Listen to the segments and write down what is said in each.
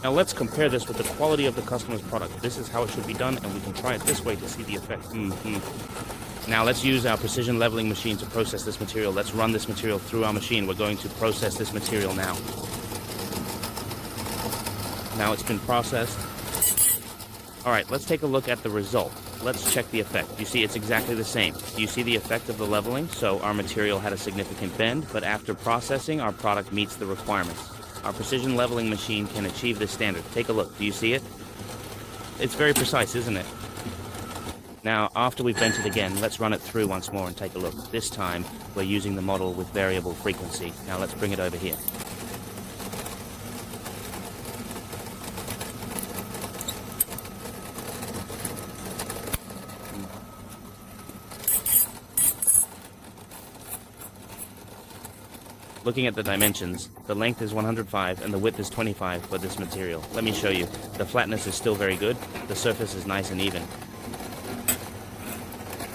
Now let's compare this with the quality of the customer's product. This is how it should be done, and we can try it this way to see the effect. Now let's use our precision leveling machine to process this material. Let's run this material through our machine. We're going to process this material now. Now it's been processed. Alright, let's take a look at the result. Let's check the effect. You see it's exactly the same. Do you see the effect of the leveling? So our material had a significant bend, but after processing, our product meets the requirements. Our precision leveling machine can achieve this standard. Take a look. Do you see it? It's very precise, isn't it? Now, after we've bent it again, let's run it through once more and take a look. This time, we're using the model with variable frequency. Now let's bring it over here. Looking at the dimensions, the length is 105 and the width is 25 for this material. Let me show you. The flatness is still very good. The surface is nice and even.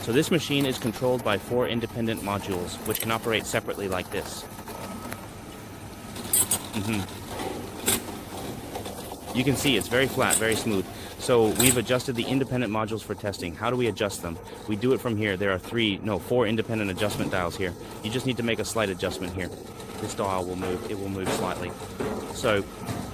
So this machine is controlled by 4 independent modules, which can operate separately like this. You can see it's very flat, very smooth. So we've adjusted the independent modules for testing. How do we adjust them? We do it from here. There are 4 independent adjustment dials here. You just need to make a slight adjustment here. This dial will move. It will move slightly. So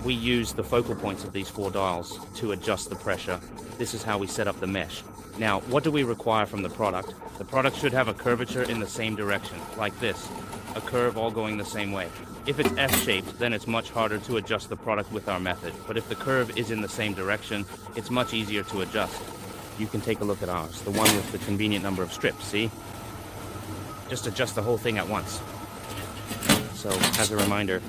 we use the focal points of these 4 dials to adjust the pressure. This is how we set up the mesh. Now, what do we require from the product? The product should have a curvature in the same direction, like this. A curve all going the same way. If it's F-shaped, then it's much harder to adjust the product with our method. But if the curve is in the same direction, it's much easier to adjust. You can take a look at ours, the one with the convenient number of strips, see? Just adjust the whole thing at once. So, as a reminder,